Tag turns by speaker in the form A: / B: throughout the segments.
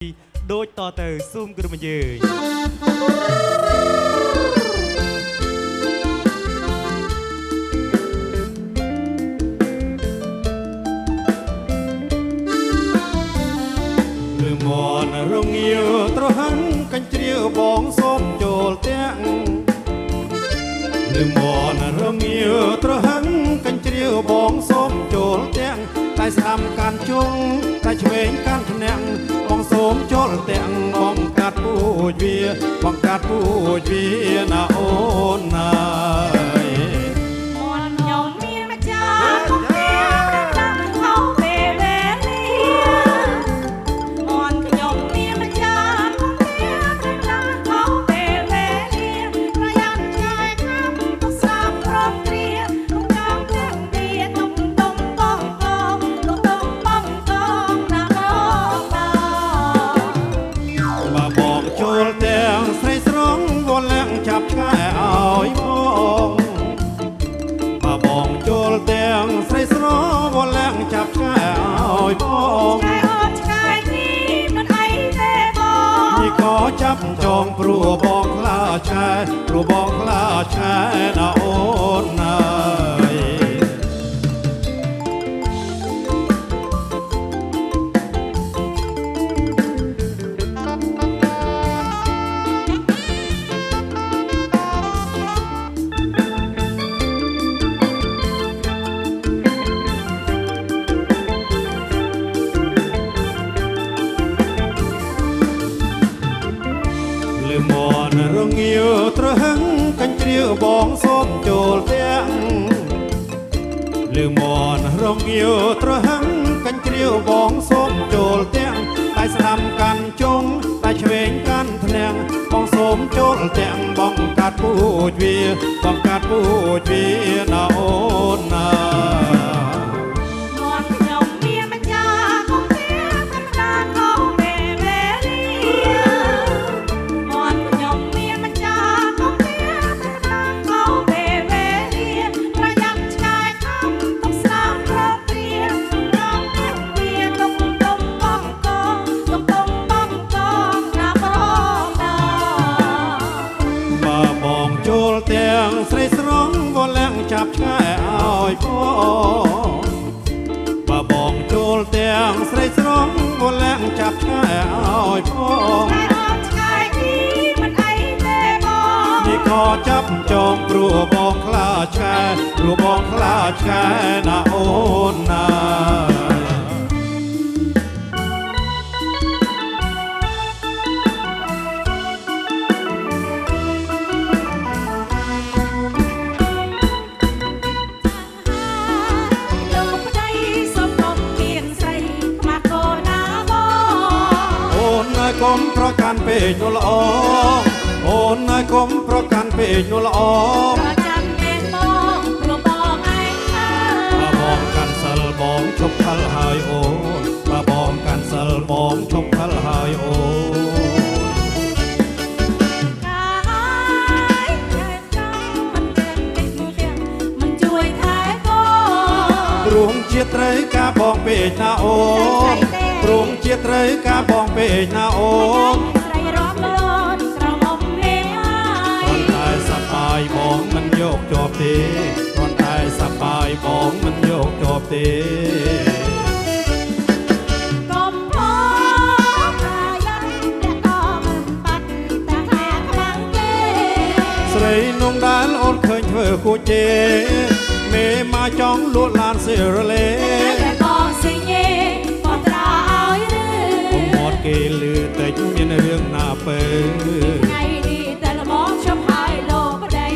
A: ដូចតទៅស៊ូមក្រុមយើងលើមនរងាវត្រហាំងកាញ់ជ្រាវបងសូមចូលទាំងលើមនរងាវត្រហាំងកាញ់ជ្រាវបងសូមចូលទាំងតែស្ដាំកាន់ជុងតែឆ្វេងកាន់ថ្នាក់បងសូមចូលទាំងបងកាត់ពូជវាបងកាត់ពូជវាណាអូនណាចាប់ឆ្កែឲ្យបងបើបងចូលទាំងស្រីស្រវល់ឡើងចាប់ឆ្កែឲ្យបងឆ្កែអូនឆ្កែនេះមិនអីទេបងនេះក៏ចាប់ចងព្រោះបងខ្លាចឆ្កែព្រោះបងខ្លាចឆ្កែណាអូនណាមនរងាវត្រហឹងកាញ់ជ្រាវបងសូមចូលទាំងលើមនរងាវត្រហឹងកាញ់ជ្រាវបងសូមចូលទាំងតែស្ដាំកាន់ជុងតែឆ្វេងកាន់ថ្នាំងបងសូមចូលទាំងបងកាត់ពូជវាបងកាត់ពូជវាណាអូនណាទាំងស្រីស្រងវល់ឡើងចាប់ឆ្កែឲ្យបងបើបងចូលទាំងស្រីស្រងវល់ឡើងចាប់ឆ្កែឲ្យបងឆ្កែនេះមិនអីទេបងនេះក៏ចាប់ចងព្រោះបងខ្លាចឆ្កែព្រោះបងខ្លាចឆ្កែណាអូនណាកុំប្រកាន់ពេកនោះល្អអូនណាកុំប្រកាន់ពេកនោះល្អប្រចាំពេកបងព្រោះបងឯងបើបងកាន់សិលបងឈប់ខលហើយអូនបើបងកាន់សិលបងឈប់ខលហើយអូនកាយតែចាំមិនដឹងពេកមួយទាំងមិនជួយថែបងព្រមជាត្រូវការបងពេកណាអូនព្រមជាត្រូវការបងពេកណាអូនស្រីរំលនក្រមុំមេហើយគាត់តែសប្បាយបងមិនយកជាប់ទេគាត់តែសប្បាយបងមិនយកជាប់ទេកុំផងកាយតែក៏មិនបាត់តែតែខ្លាំងទេស្រីនងដែលអូនឃើញធ្វើគួចទេមេមកចង់លួចឡានសេរលេតែបងសិញេគេលឺតែមានរឿងណាពើថ្ងៃនេះតែល្មមឈប់ហើយលោកប្តី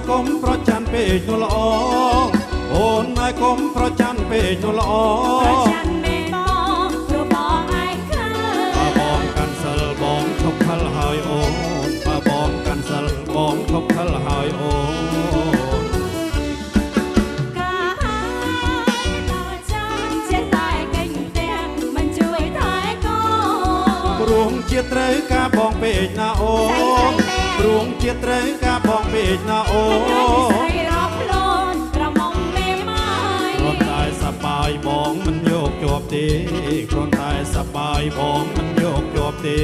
A: កុំប្រចាំពេកនោះល្អអូនណាយកុ ុំប្រច័ណ្ឌពេកនោះល្អ
B: ប្រច័ណ្ឌមេបងព្រោះបងឯងខ្លាំង
A: បើបងកាន់សិលបងឈប់ខលហើយអូនបើបងកាន់សិលបងឈប់ខលហើយអូន
B: ការហើយដល់ចាំចេះតែកេញទាំងមិនជួយថែកូន
A: ព្រោះជាត្រូវការបងពេកណាអូនព្រោះជាត្រូវការបងពេកណាអូនសបាយបងមិនយកជាប់ទេគ្រាន់តែសបាយបងមិនយកជាប់ទេ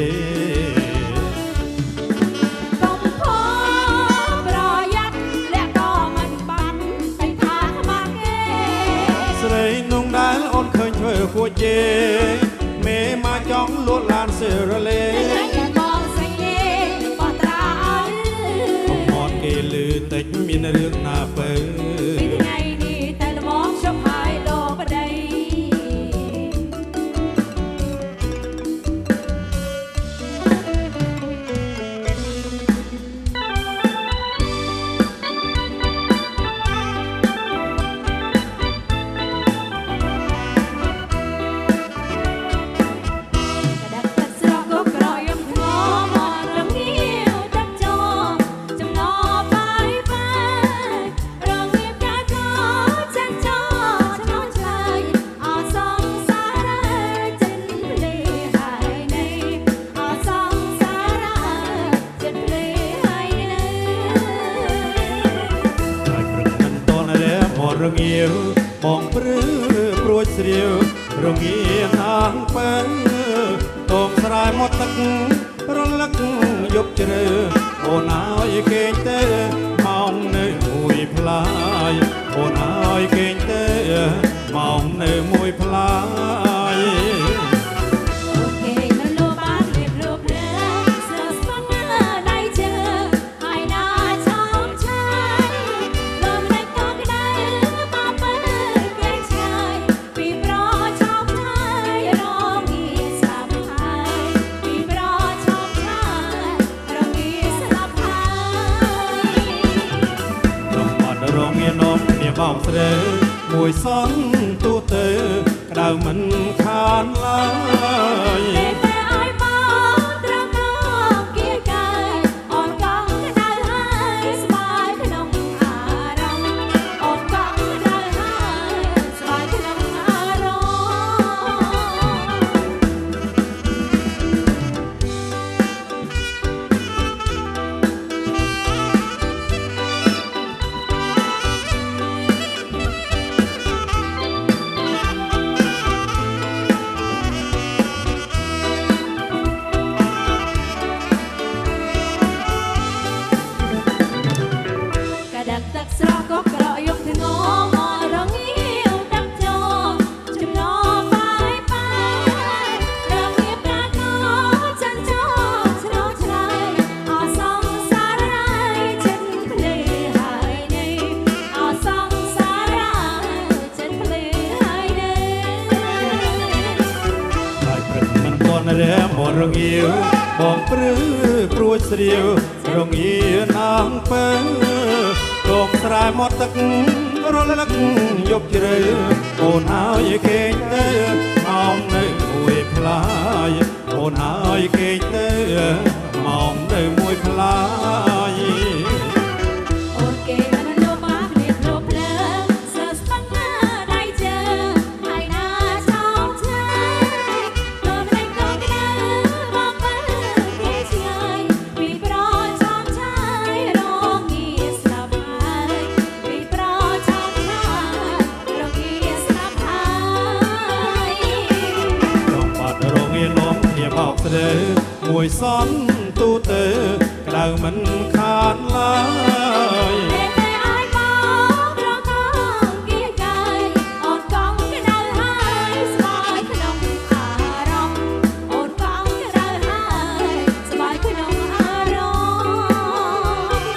B: កុំខំប្រយ័ត្នលាក់ក៏មិនបាត់តែថាខ្មាស់គេ
A: ស្រីนุ่งដែលអូនឃើញធ្វើគួចជេមេមកចង់លួចឡានសេរលេ
B: បងស្រីលេបោះត្រាអើ
A: កុំអត់គេលឺតិចមានរឿងណាពើ
B: ពីថ្ងៃនេះតែល្មមជប់ហើយលោបដី
A: រងាវបងព្រឺព្រួចស្រាវរងាណាងបើតោមស្រែមកទឹករលឹកយប់ជ្រៅអូនអើយគេងទៅម៉ោងនៅមួយផ្លាយអូនអើយគេងទៅម៉ោងនៅមួយផ្លាយបងស្រីមួយសន្ទូទៅក្តៅមិនខានឡើយ
B: តែឲ្យបងត្រង់នោះគៀកែអូនកង់ក្តៅហើយស្បាយក្នុងអារម្មណ៍អូនកង់ក្តៅហើយស្បាយក្នុងអារម្មទឹកស្រស់ក៏ក្រក់យកធ្ងមមករងាវទឹកចោចំណោបាយបាយរងាវប្រាកោចិនចោឆ្នោឆ្លៃអសងសារ៉ៃចិនភ្លឺហើយនេះអសងសារ៉ៃចិនភ្លឺហើយនេះ
A: ហើយព្រឹកមិនទាន់រះមករងាវបងព្រឺព្រួចស្រាវរងាវណាងបើតោមស្រែមកទឹករលឹកយប់ជ្រៅអូនអើយគេងទៅម៉ោងនៅមួយផ្លាយអូនអើយគេងទៅម៉ោងនៅមួយផ្លាយ
B: អូនគេមិនលោបាគ្នាលោភ្លើសើស្ពឹងណាដៃជើហើយណាចោលឆ្ងាយទៅមិនក៏ក្តៅមកបើគេឆ្ងាយពីប្រចាំឆាយរងាស្លាប់ហើយពីប្រចាំឆាយរងាស្លាប់ហើយ
A: ក្នុងបាត់រងានាំគ្នាបោកស្រើមួយសន្ទូទៅក្តៅមិនខានឡើយ
B: តែឲ្យបងត្រង់នោះគៀកែអូនកង់ក្តៅហើយស្បាយក្នុងអារម្មណ៍អូនកង់ក្តៅហើយស្បាយក្នុងអារម្មណ៍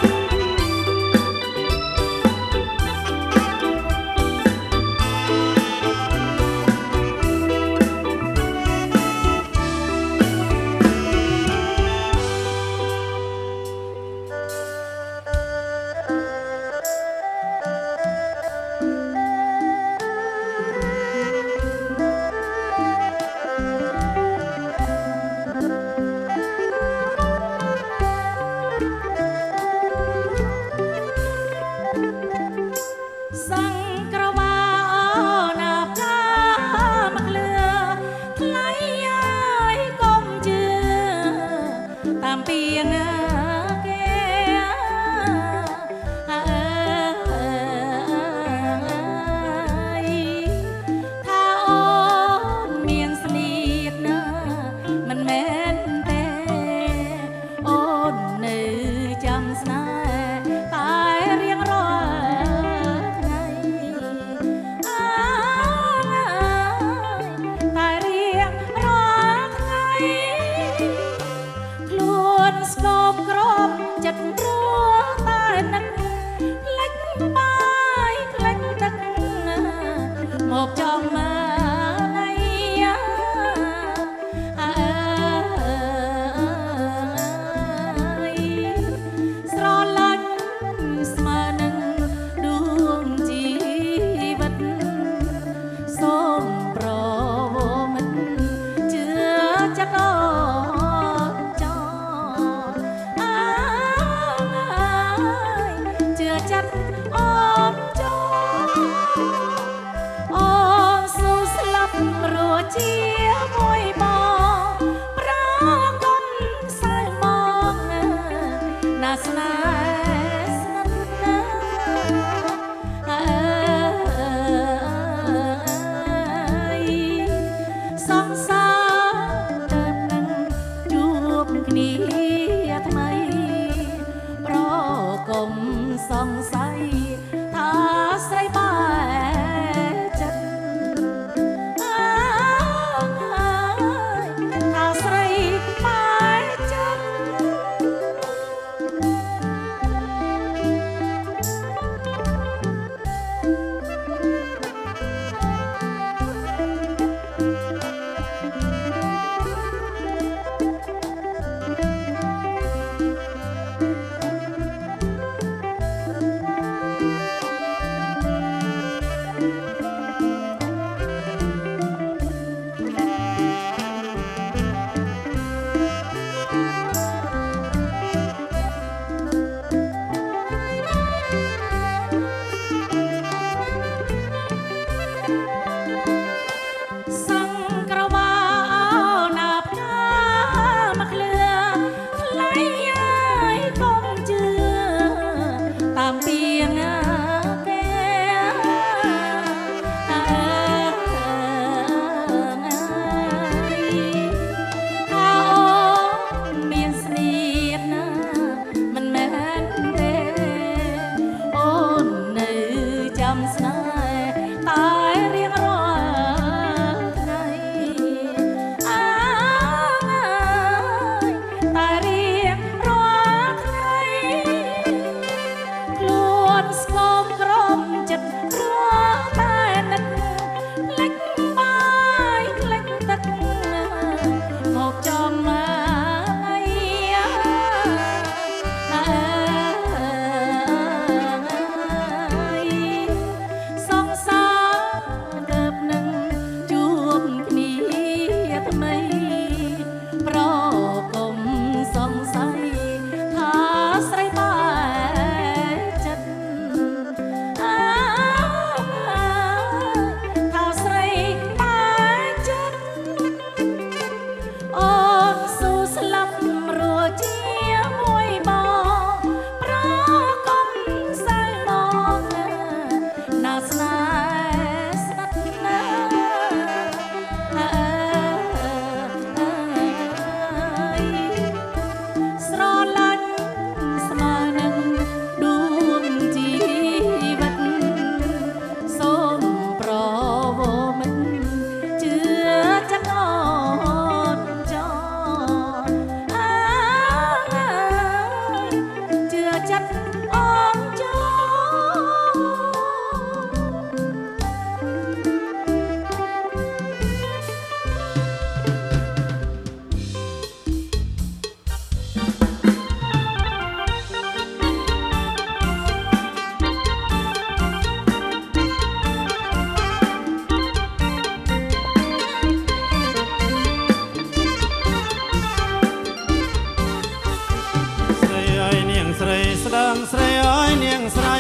A: ដើងស្រីអើយនាងស្រី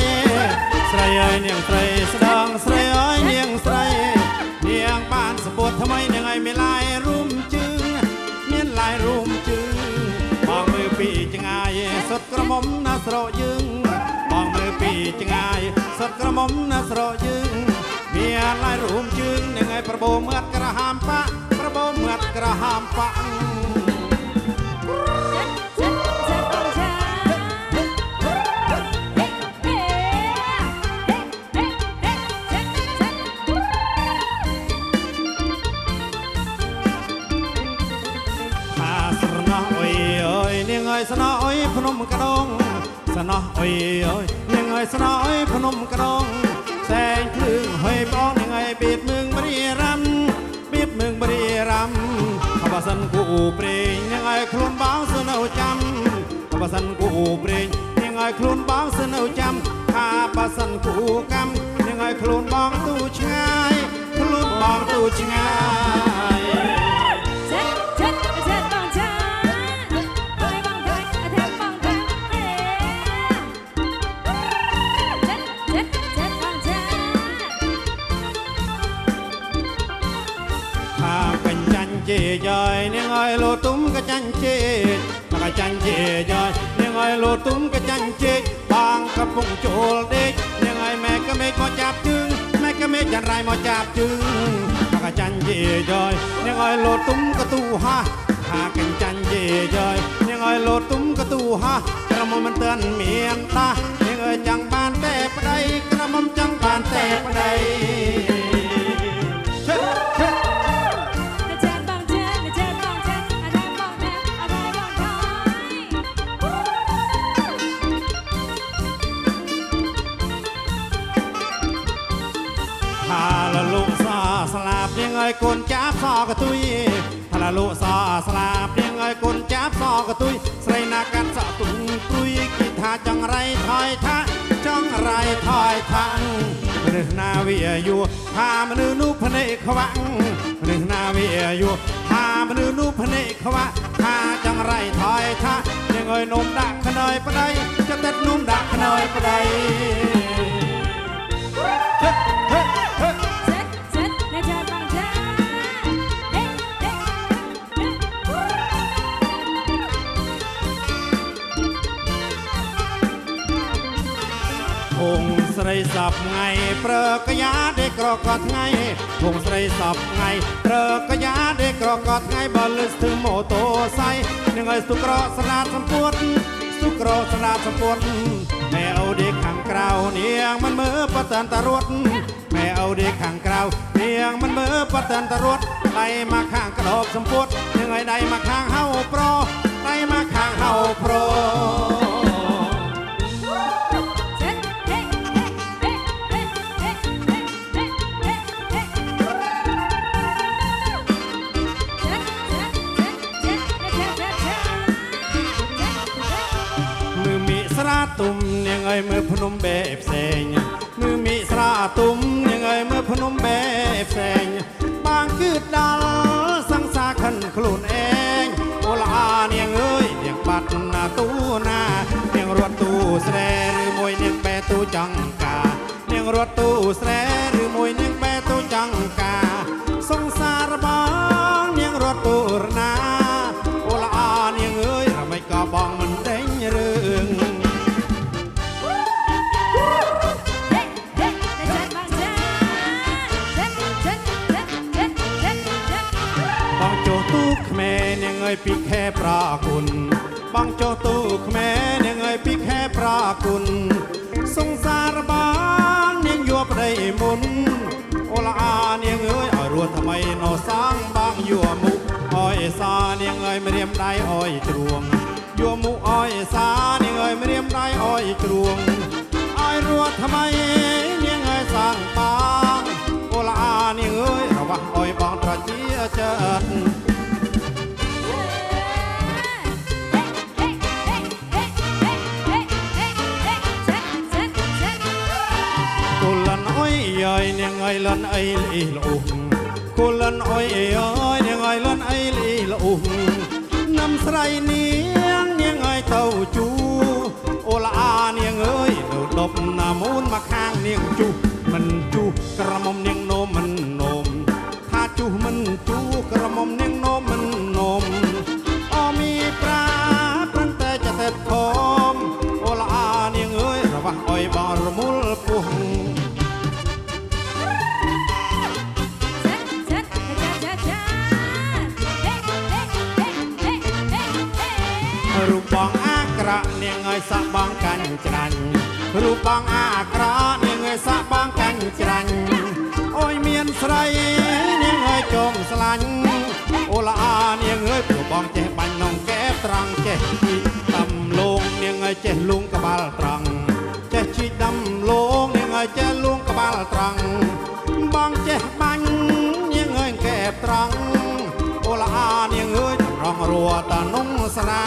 A: ស្រីអើយនាងស្រីស្ដើងស្រីអើយនាងស្រីនាងបានសម្ពុតថ្មីនាងឲ្យមានឡាយរួមជើងមានឡាយរួមជើងបងមើលពីចងាយសុតក្រមុំណាស្រកយើងបងមើលពីចងាយសុតក្រមុំណាស្រកយើងមានឡាយរួមជើងនាងឲ្យប្របោមឿតក្រហាមប៉ប្របោមឿតក្រហាមប៉ស្នោអើយភ្នំក្ដងស្នោអើយនាងអើយស្នោអើយភ្នំក្ដងសែងភ្លើងហុយបងនាងអើយបៀតមឿងបរិរំបៀតមឿងបរិរំបើសិនគូព្រេងនាងអើយខ្លួនបងសនៅចាំបើសិនគូព្រេងនាងអើយខ្លួនបងសនៅចាំថាបើសិនគូកម្មនាងអើយខ្លួនបងទូឆ្ងាយខ្លួនបងទូឆ្ងាយជាយាយនាងអើយលោទុំក៏ចាញ់ជេក៏ចាញ់ជាយាយនាងអើយលោទុំក៏ចាញ់ជេបងកំពុងចូលដេកនាងអើយម៉ែក៏មេឃមកចាប់ជើងម៉ែក៏មេឃចាន់រៃមកចាប់ជើងក៏ចាញ់ជាយាយនាងអើយលោទុំក៏ទូហោះថាកញ្ចាញ់ជាយាយនាងអើយលោទុំក៏ទូហោះក្រមុំមិនទាន់មានតានាងអើយចង់បានតែប្តីក្រមុំចង់បានតែប្តីស្លាប់នាងអើយកូនចាប់សកទុយថាឡាលោកសស្លាប់នាងអើយកូនចាប់សកទុយស្រីណាកាត់សក់ទុំទុយគិតថាចង្រៃថយថាចង្រៃថយថាមនុស្សណាវាយុថាមនុស្សនោះភ្នែកខ្វាក់មនុស្សណាវាយុថាមនុស្សនោះភ្នែកខ្វាក់ថាចង្រៃថយថានាងអើយនំដាក់ខ្នើយប្តីចិត្តតែនំដាក់ខ្នើយប្តីភងស្រីសពថ្ងៃព្រើកយ៉ាដេក្រកត់ថ្ងៃភងស្រីសពថ្ងៃព្រើកយ៉ាដេក្រកត់ថ្ងៃបើលឹស្ទឹងម៉ូតូសៃនឹងឲ្យស្ទុក្រស្រាតសម្ពុតស្ទុក្រស្រាតសម្ពុតម៉ែអូដេខាងក្រៅនាងមិនមើលបតាន់តរត់ម៉ែអូដេខាងក្រៅនាងមិនមើលបតាន់តរត់ដៃមកខាងក្តោបសម្ពុតនឹងឲ្យដៃមកខាងហៅប្រដៃមកខាងហៅប្រទុំនាងអើយមើលភ្នំបែបផ្សេងមើលមីស្រាទុំនាងអើយមើលភ្នំបែបផ្សេងបាងគឺដល់សង្សារខិនខ្លួនឯងអូឡានាងអើយនាងបាត់ណាទូណានាងរត់ទូស្រែឬមួយនាងបែទូចង្កានាងរត់ទូស្រែឬមួយនាងបែទូចង្កាសង្សារបងនាងរត់ទូរណាអូឡានាងអើយរមិនក៏បងមិនដេញរឿងនាងអើយពីខែប្រគុណបងចុះទូខ្មែរនាងអើយពីខែប្រគុណសង្សារបងនាងយកប្តីមុនអូឡានាងអើយឲ្យរស់ថ្មីណោសាងបងយកមុខអើយសានាងអើយម្រាមដៃអើយជ្រួងយកមុខអើយសានាងអើយម្រាមដៃអើយជ្រួងឲ្យរស់ថ្មីនាងអើយសាងបងអូឡានាងអើយរបស់អើយបងត្រជាចិត្តអើយនាងអើយលន់អីលីលអ៊ុគូលន់អើយអើយនាងអើយលន់អីលីលអ៊ុណាំស្រីនាងនាងអើយទៅជូអូឡា ងអើយនៅដប់ណាមូនមកខាងនាងជុះមិនជុះក្រមុំនាងនោមមិននោមថាជុះមិនជុះក្រមុំនាងនោមមិននោមអមីប្រាប្រឹងតែจะតែធំអូឡានាងអើយរវះអុយបងរមុលពោះរូបបងអាក្រក់នាងអើយសាក់បងកាន់ច្រាញ់រូបបងអាក្រក់នាងអើយសាក់បងកាន់ច្រាញ់អូយមានស្រីនាងអើយចងស្លាញ់អូឡានាងអើយព្រោះបងចេះបាញ់នងកែត្រង់ចេះជីកដំលងនាងអើយចេះលួងក្បាលត្រង់ចេះជីកដំលងនាងអើយចេះលួងក្បាលត្រង់បងចេះបាញ់នាងអើយកែត្រង់អូឡានាងអើយរងរួតនងស្នា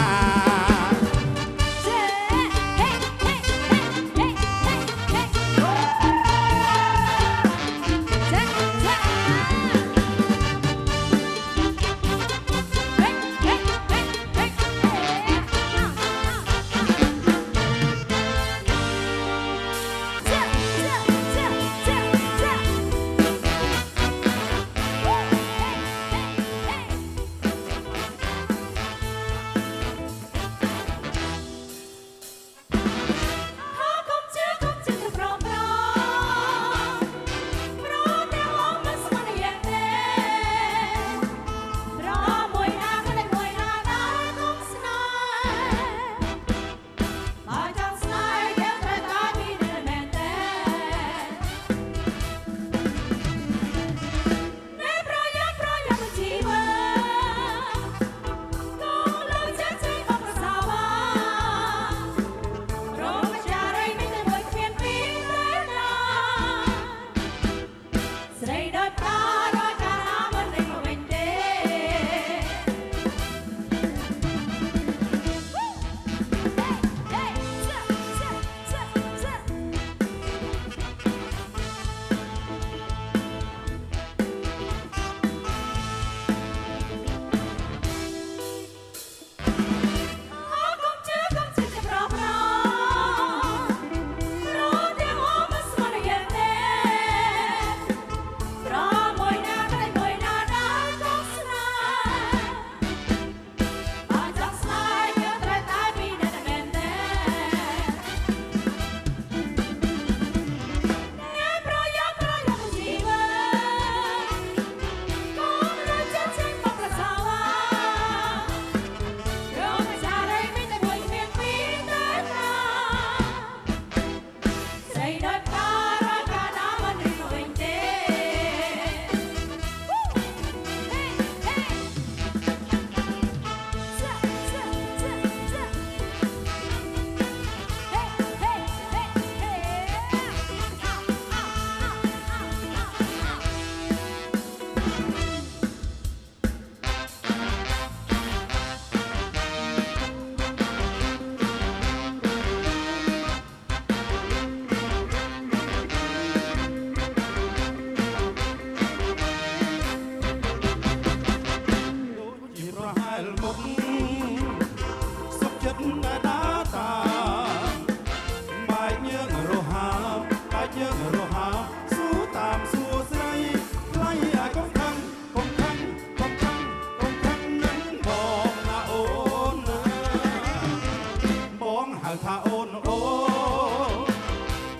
A: ថាអូនអូ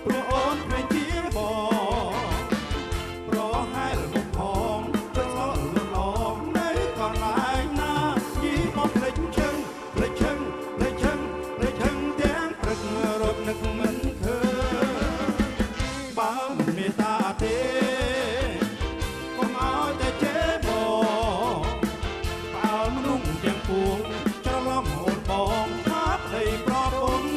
A: ព្រោះអូនគ្មានជាបងប្រហែលមុខផងទៅស្លលលងនៅកន្លែងណាយីមកភ្លេចឈឹងភ្លេចឈឹងភ្លេចឈឹងភ្លេចឈឹងទាំងព្រឹករត់នឹកមិនឃើញបើមិនមេត្តាទេកុំឲ្យតែជេរបងបើមនុស្សទាំងពួងច្រឡំអូនបងថាប្តីប្រពន្ធ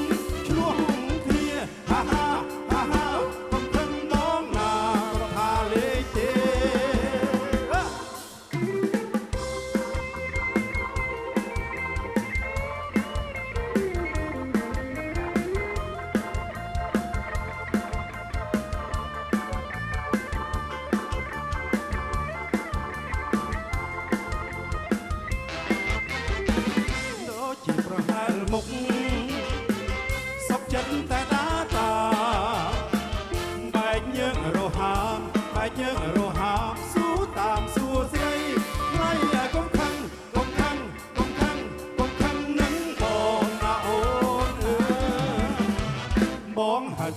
A: ឆ្លោះគ្នាហាហាហាហាកុំខឹងបងណាប្រថាលេខទេដូចជាប្រហែលមុខសុខចិត្តតែដា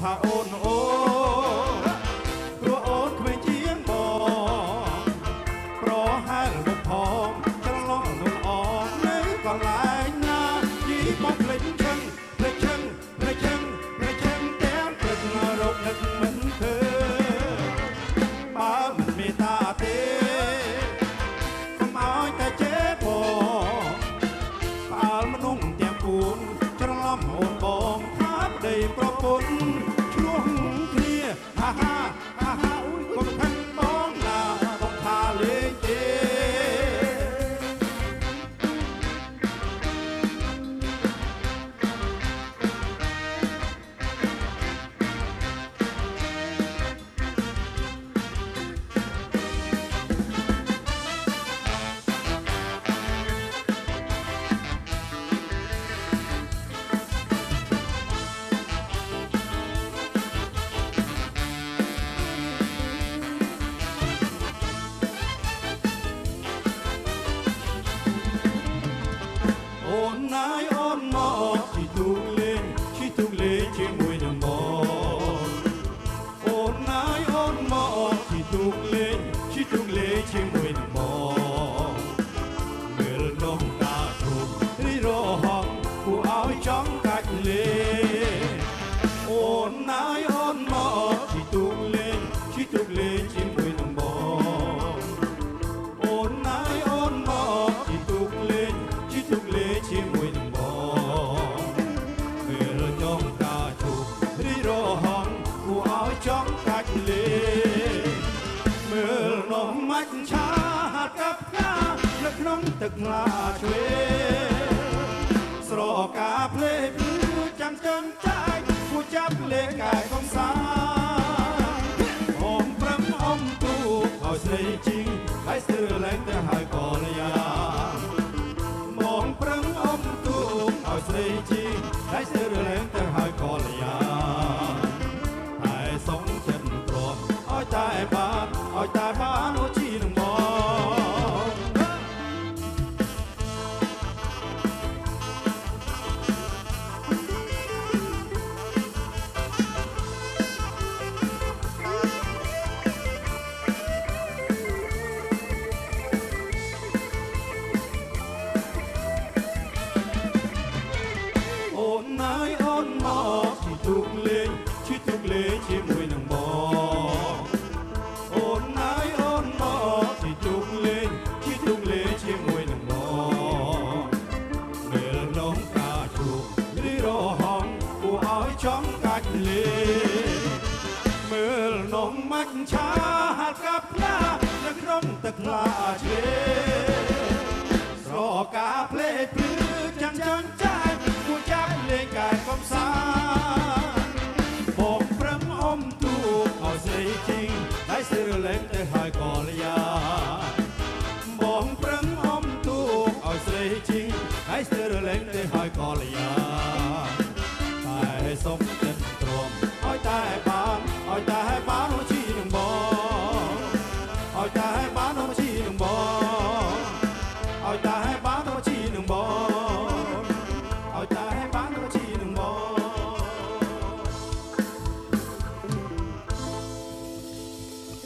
A: ថាអូនអូព្រោះអូនគ្មានជាងបងប្រហែលមកផងច្រឡំលំអងនៅកន្លែងណាយីបងភ្លេចឈឹងភ្លេចឈឹងភ្លេចឈឹងភ្លេចឈឹងទាំងព្រឹករកនឹកមិនឃើញបើមិនមេត្តាទេកុំឲ្យតែចេះបងផ្អើលមនុស្សទាំងពួងច្រឡំអូនបងថាប្តីប្រពន្ធឆ្លោះគ្នាហាហាហាហាអ៊ុយកុំខឹងបងណាបងថាលេងទេអូនណាយអូនមកជិះទូកលេងជាមួយនឹងបងអូនណាយអូនមកជិះទូកលេងជាមួយនឹងបងមើលនំតាធូបរីរហងគួរឲ្យចង់កាច់លេងអូនណាយអូនមកជិះទូកលេងជាមួយនឹងបងអូនណាយអូនមកជិះទូកលេងជាមួយនឹងបងពេលចង់តាជុំរីរហងគួរឲ្យចង់កាច់លេមើលនំមាច់ឆាហាត់កាប់ផ្កានៅក្នុងទឹកថ្លាឆ្វេស្រកាភ្លេភ្លឺចាំចឹងចាយគួរចាប់លេងកាយកំសាន្តអមប្រឹងអមទូឲ្យស្រីជីងហើយស្ទើរលែងទៅហើយកលយាបងប្រឹងអមទូឲ្យស្រីជីងហើយស្ទើរលែងទៅហើយកលយាតែសុំចិត្តទ្រាំឲ្យតែបានអូជីនឹងបងអូនណាយអូនមកជិះទូកលេងជាមួយនឹងបងអូនណាយអូនមកជិះទូកលេងជាមួយនឹងបងមេលនំកាជូរីរហងគួរឲ្យចង់កាច់លេមើលនំមាច់ឆាហាត់កាប់ផ្លានៅក្នុងទឹកថ្លាឆ្វេស្រកាភ្លេភ្លឺចាំចឹងចាយគួរចាប់លេងកាយកំសាន្តបងប្រឹងអមទូឲ្យស្រីជីងហើយស្ទើរលែងទៅហើយកលយាបងប្រឹងអមទូឲ្យស្រីជីងហើយស្ទើរលែងទៅហើយកលយាតែសុំចិត្តទ្រាំឲ្យតែបានអូជីនឹងបងឲ្យតែបានអូជីនឹងបងឲ្យតែបានអូជីនឹងបង